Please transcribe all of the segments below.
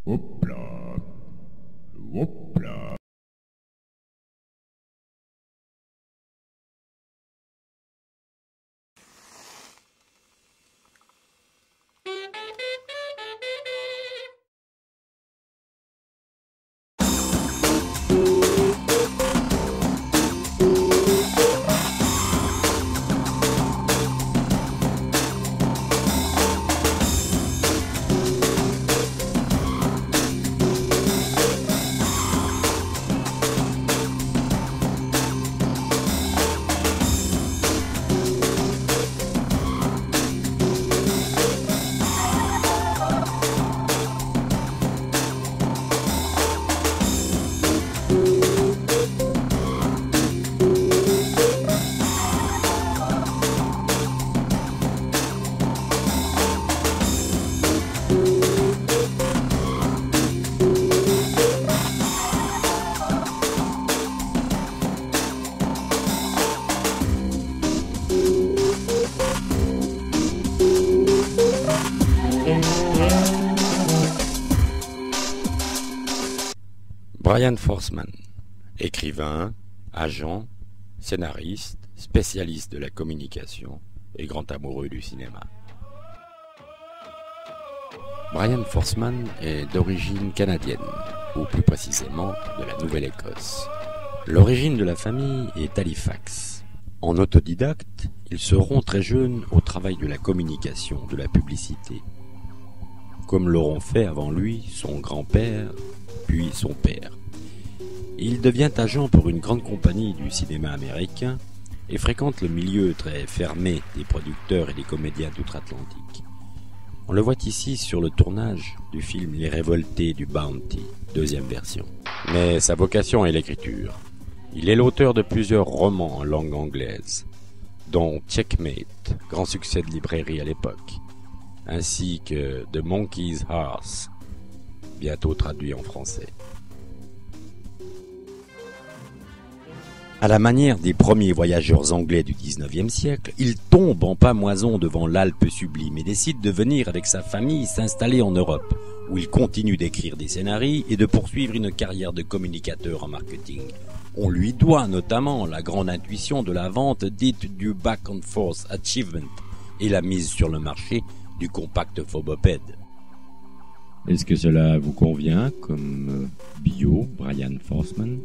Hop là. Hop là. Brian Forsman, écrivain, agent, scénariste, spécialiste de la communication et grand amoureux du cinéma. Brian Forsman est d'origine canadienne, ou plus précisément de la Nouvelle-Écosse. L'origine de la famille est Halifax. En autodidacte, il se rompt très jeune au travail de la communication, de la publicité, comme l'auront fait avant lui son grand-père, puis son père. Il devient agent pour une grande compagnie du cinéma américain et fréquente le milieu très fermé des producteurs et des comédiens d'outre-Atlantique. On le voit ici sur le tournage du film Les Révoltés du Bounty, deuxième version. Mais sa vocation est l'écriture. Il est l'auteur de plusieurs romans en langue anglaise, dont Checkmate, grand succès de librairie à l'époque, ainsi que The Monkey's Horse, bientôt traduit en français. À la manière des premiers voyageurs anglais du XIXe siècle, il tombe en pâmoison devant l'Alpe sublime et décide de venir avec sa famille s'installer en Europe, où il continue d'écrire des scénarios et de poursuivre une carrière de communicateur en marketing. On lui doit notamment la grande intuition de la vente dite du Back and Forth Achievement et la mise sur le marché du compact phobopède. Est-ce que cela vous convient comme bio, Brian Forsman?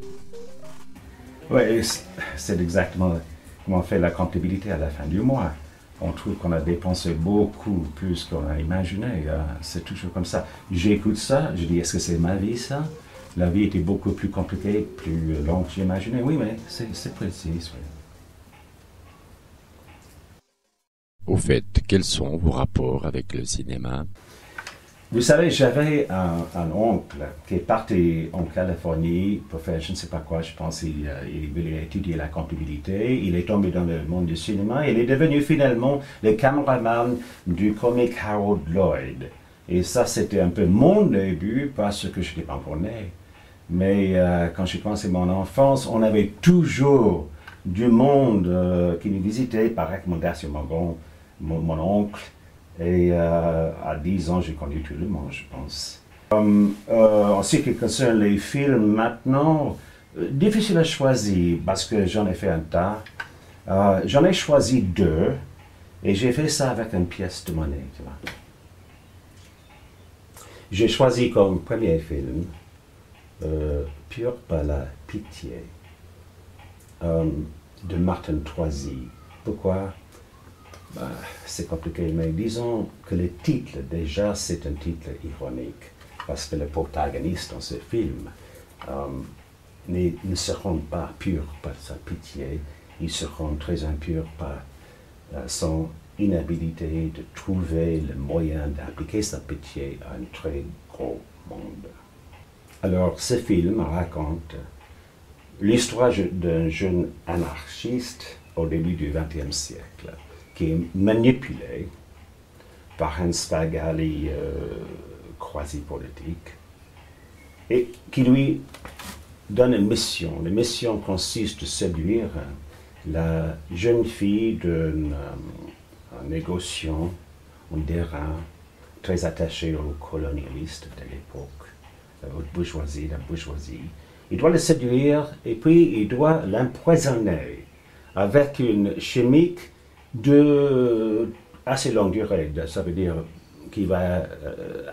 Oui, c'est exactement comment on fait la comptabilité à la fin du mois. On trouve qu'on a dépensé beaucoup plus qu'on a imaginé. C'est toujours comme ça. J'écoute ça, je dis, est-ce que c'est ma vie ça? La vie était beaucoup plus compliquée, plus longue que j'imaginais. Oui, mais c'est précis. Oui. Au fait, quels sont vos rapports avec le cinéma? Vous savez, j'avais un oncle qui est parti en Californie pour faire je ne sais pas quoi, je pense qu'il voulait étudier la comptabilité. Il est tombé dans le monde du cinéma et il est devenu finalement le caméraman du comique Harold Lloyd. Et ça, c'était un peu mon début parce que je n'étais pas encore né. Mais quand j'ai commencé mon enfance, on avait toujours du monde qui nous visitait par recommandation de mon oncle. Et à 10 ans, j'ai connu tout le monde, je pense. En ce qui concerne les films maintenant, difficile à choisir parce que j'en ai fait un tas. J'en ai choisi 2 et j'ai fait ça avec une pièce de monnaie. Tu vois. J'ai choisi comme premier film Pur par la pitié de Martin Troisi. Pourquoi? C'est compliqué, mais disons que le titre, déjà, c'est un titre ironique, parce que le protagoniste dans ce film ne se rend pas pur par sa pitié, il se rend très impur par son inhabilité de trouver le moyen d'appliquer sa pitié à un très gros monde. Alors, ce film raconte l'histoire d'un jeune anarchiste au début du XXe siècle, qui est manipulé par un Spagali quasi-politique et qui lui donne une mission. La mission consiste de séduire la jeune fille d'un négociant en terrain très attaché aux colonialistes de l'époque, aux bourgeoisie, la bourgeoisie. Il doit le séduire et puis il doit l'empoisonner avec une chimique de assez longue durée, ça veut dire qu'il va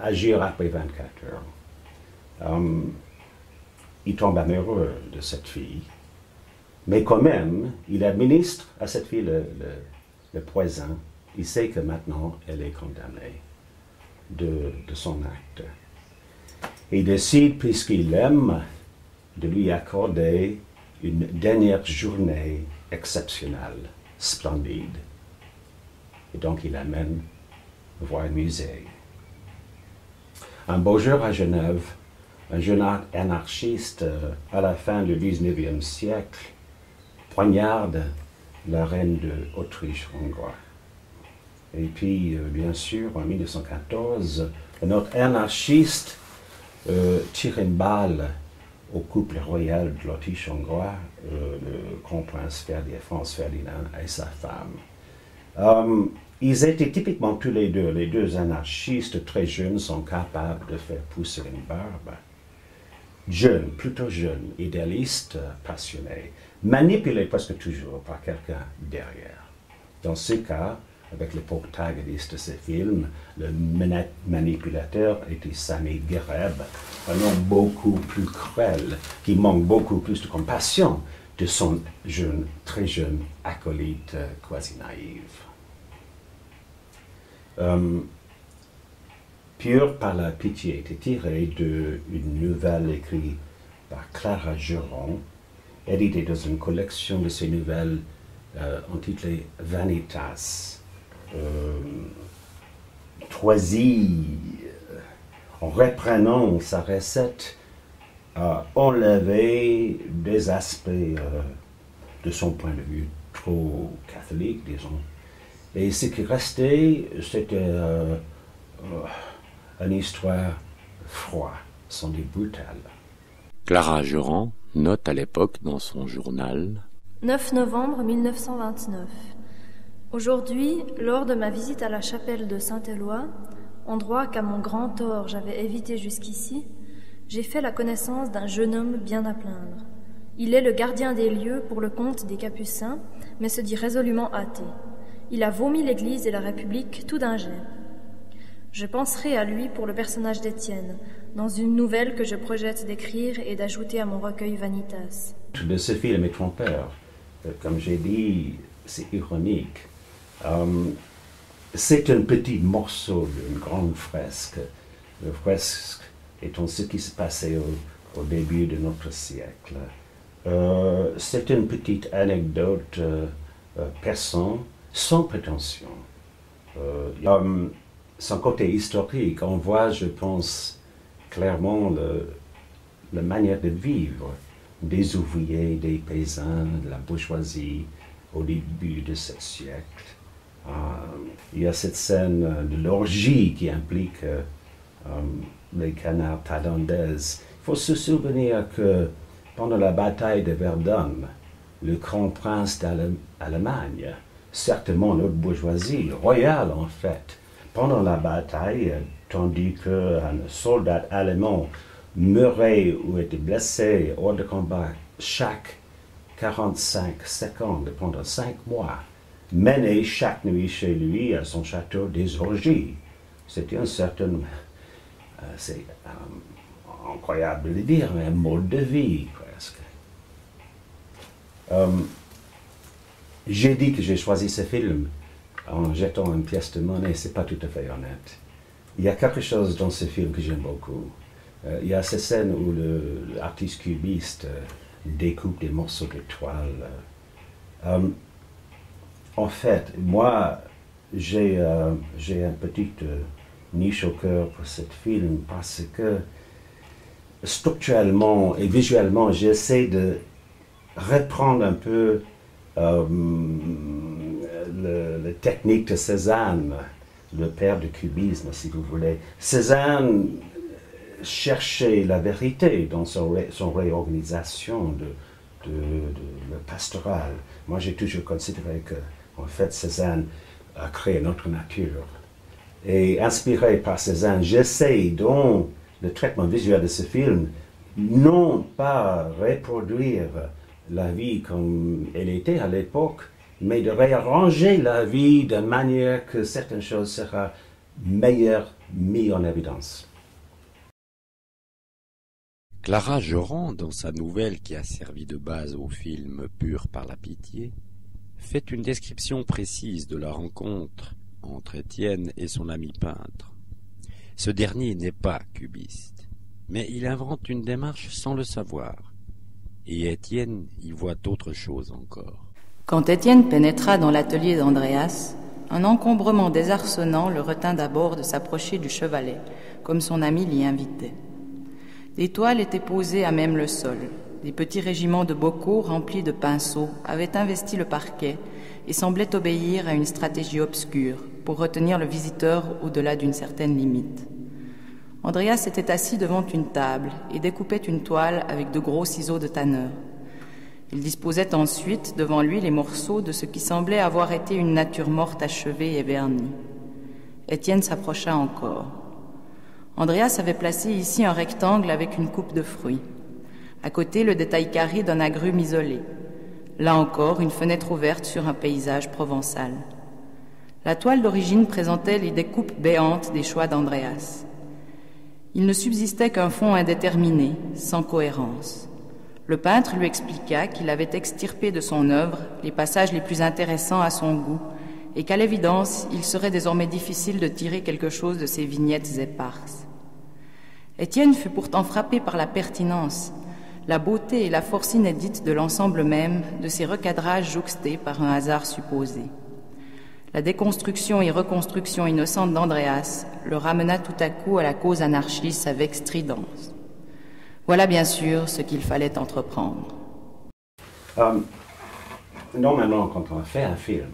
agir après 24 heures. Il tombe amoureux de cette fille, mais quand même, il administre à cette fille le poison. Il sait que maintenant, elle est condamnée de son acte. Il décide, puisqu'il l'aime, de lui accorder une dernière journée exceptionnelle, splendide. Et donc il l'amène voir un musée. Un beau jour à Genève, un jeune anarchiste à la fin du XIXe siècle poignarde la reine d'Autriche-Hongrois. Et puis, bien sûr, en 1914, un autre anarchiste tire une balle au couple royal de l'Autriche-Hongrois, le grand prince Franz Ferdinand et sa femme. Ils étaient typiquement tous les deux anarchistes très jeunes, sont capables de faire pousser une barbe. Jeunes, plutôt jeunes, idéalistes, passionnés, manipulés presque toujours par quelqu'un derrière. Dans ce cas, avec le protagoniste de ce film, le manipulateur était Sami Gereb, un homme beaucoup plus cruel, qui manque beaucoup plus de compassion de son très jeune acolyte quasi naïf. Pur par la pitié était tiré d'une nouvelle écrite par Clara Geron, éditée dans une collection de ses nouvelles intitulée Vanitas. Troisy, en reprenant sa recette, a enlevé des aspects de son point de vue trop catholique, disons. Et ce qui restait, c'était une histoire froide, sans dire brutale. Clara Geron note à l'époque dans son journal 9 novembre 1929. Aujourd'hui, lors de ma visite à la chapelle de Saint-Éloi, endroit qu'à mon grand tort j'avais évité jusqu'ici, j'ai fait la connaissance d'un jeune homme bien à plaindre. Il est le gardien des lieux pour le compte des Capucins, mais se dit résolument athée. Il a vomi l'Église et la République tout d'un jet. Je penserai à lui pour le personnage d'Étienne, dans une nouvelle que je projette d'écrire et d'ajouter à mon recueil Vanitas. De ce film est trompeur. Comme j'ai dit, c'est ironique. C'est un petit morceau d'une grande fresque. La fresque étant ce qui se passait au début de notre siècle. C'est une petite anecdote personnelle, sans prétention. Son côté historique, on voit, je pense, clairement la manière de vivre des ouvriers, des paysans, de la bourgeoisie au début de ce siècle. Il y a cette scène de l'orgie qui implique les canards thaïlandaises. Il faut se souvenir que pendant la bataille de Verdun, le grand prince d'Allemagne, certainement notre bourgeoisie royale en fait, pendant la bataille, tandis qu'un soldat allemand meurait ou était blessé hors de combat chaque 45 secondes pendant 5 mois, menait chaque nuit chez lui à son château des orgies. C'était un certain, c'est incroyable de le dire, mais un mode de vie presque. J'ai dit que j'ai choisi ce film en jetant une pièce de monnaie, c'est pas tout à fait honnête. Il y a quelque chose dans ce film que j'aime beaucoup. Il y a cette scène où l'artiste cubiste découpe des morceaux de toile. En fait, moi, j'ai un petit niche au cœur pour ce film parce que structurellement et visuellement, j'essaie de reprendre un peu la technique de Cézanne, le père du cubisme, si vous voulez. Cézanne cherchait la vérité dans son réorganisation de le pastoral. Moi, j'ai toujours considéré que, en fait, Cézanne a créé notre nature. Et inspiré par Cézanne, j'essaie dans le traitement visuel de ce film, non pas reproduire la vie comme elle était à l'époque, mais de réarranger la vie de manière que certaines choses seront meilleures mises en évidence. Clara Joran, dans sa nouvelle qui a servi de base au film Pur par la pitié, fait une description précise de la rencontre entre Étienne et son ami peintre. Ce dernier n'est pas cubiste, mais il invente une démarche sans le savoir, et Étienne y voit autre chose encore. Quand Étienne pénétra dans l'atelier d'Andreas, un encombrement désarçonnant le retint d'abord de s'approcher du chevalet, comme son ami l'y invitait. Des toiles étaient posées à même le sol. Des petits régiments de bocaux remplis de pinceaux avaient investi le parquet et semblaient obéir à une stratégie obscure pour retenir le visiteur au-delà d'une certaine limite. Andreas était assis devant une table et découpait une toile avec de gros ciseaux de tanneur. Il disposait ensuite devant lui les morceaux de ce qui semblait avoir été une nature morte achevée et vernie. Étienne s'approcha encore. Andreas avait placé ici un rectangle avec une coupe de fruits. À côté, le détail carré d'un agrume isolé. Là encore, une fenêtre ouverte sur un paysage provençal. La toile d'origine présentait les découpes béantes des choix d'Andreas. Il ne subsistait qu'un fond indéterminé, sans cohérence. Le peintre lui expliqua qu'il avait extirpé de son œuvre les passages les plus intéressants à son goût et qu'à l'évidence, il serait désormais difficile de tirer quelque chose de ces vignettes éparses. Étienne fut pourtant frappé par la pertinence, la beauté et la force inédite de l'ensemble même de ces recadrages jouxtés par un hasard supposé. La déconstruction et reconstruction innocente d'Andreas le ramena tout à coup à la cause anarchiste avec stridence. Voilà bien sûr ce qu'il fallait entreprendre. Normalement, quand on fait un film,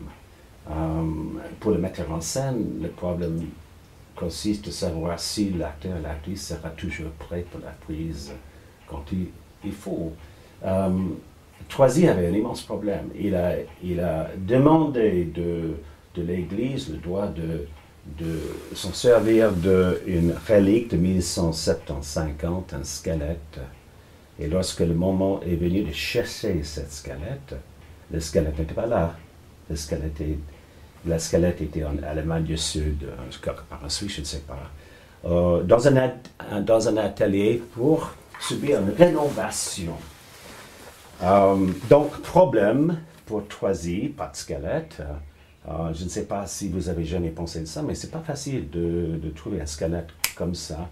pour le mettre en scène, le problème consiste de savoir si l'acteur et l'actrice sera toujours prêt pour la prise quand il faut. Troisi avait un immense problème. Il a demandé de l'Église le droit de s'en servir d'une relique de 1150, un squelette. Et lorsque le moment est venu de chercher cette squelette, le squelette n'était pas là. La squelette était en Allemagne du Sud, par en Suisse, je ne sais pas, dans un atelier pour subir une rénovation. Donc, problème pour Troisi, pas de squelette. Je ne sais pas si vous avez jamais pensé de ça, mais c'est pas facile de trouver un squelette comme ça.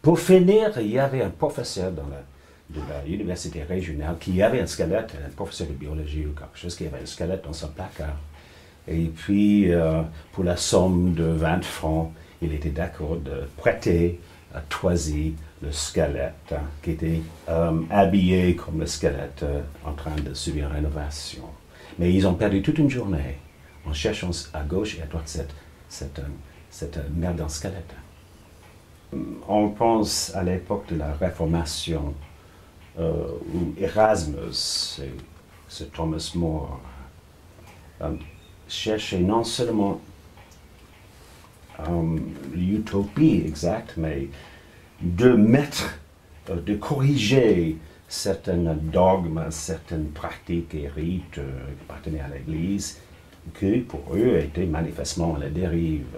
Pour finir, il y avait un professeur de la université régionale qui avait un squelette, un professeur de biologie ou quelque chose, qui avait un squelette dans son placard. Et puis, pour la somme de 20 francs, il était d'accord de prêter à Troisi le squelette, qui était habillé comme le squelette en train de subir une rénovation. Mais ils ont perdu toute une journée en cherchant à gauche et à droite cette merde en squelette. On pense à l'époque de la Réformation, où Erasmus, ce Thomas More, cherchait non seulement l'utopie exacte, mais de corriger certains dogmes, certaines pratiques et rites qui appartenaient à l'Église, qui pour eux étaient manifestement à la dérive.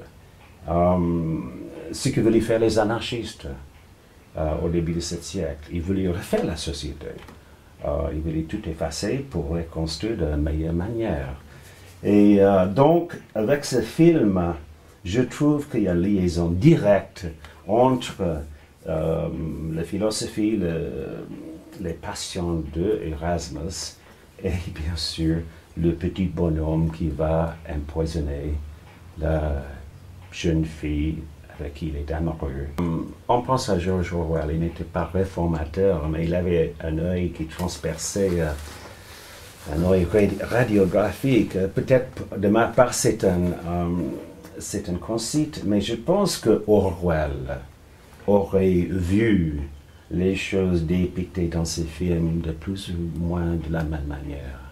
Ce que voulaient faire les anarchistes au début de ce siècle, ils voulaient refaire la société. Ils voulaient tout effacer pour reconstruire de meilleure manière. Et donc, avec ce film, je trouve qu'il y a une liaison directe entre la philosophie, les passions d'Erasmus et bien sûr le petit bonhomme qui va empoisonner la jeune fille avec qui il est amoureux. On pense à George Orwell, il n'était pas réformateur, mais il avait un œil qui transperçait, un œil radiographique. Peut-être de ma part c'est un conceit, mais je pense que Orwell aurait vu les choses dépictées dans ses films de plus ou moins de la même manière.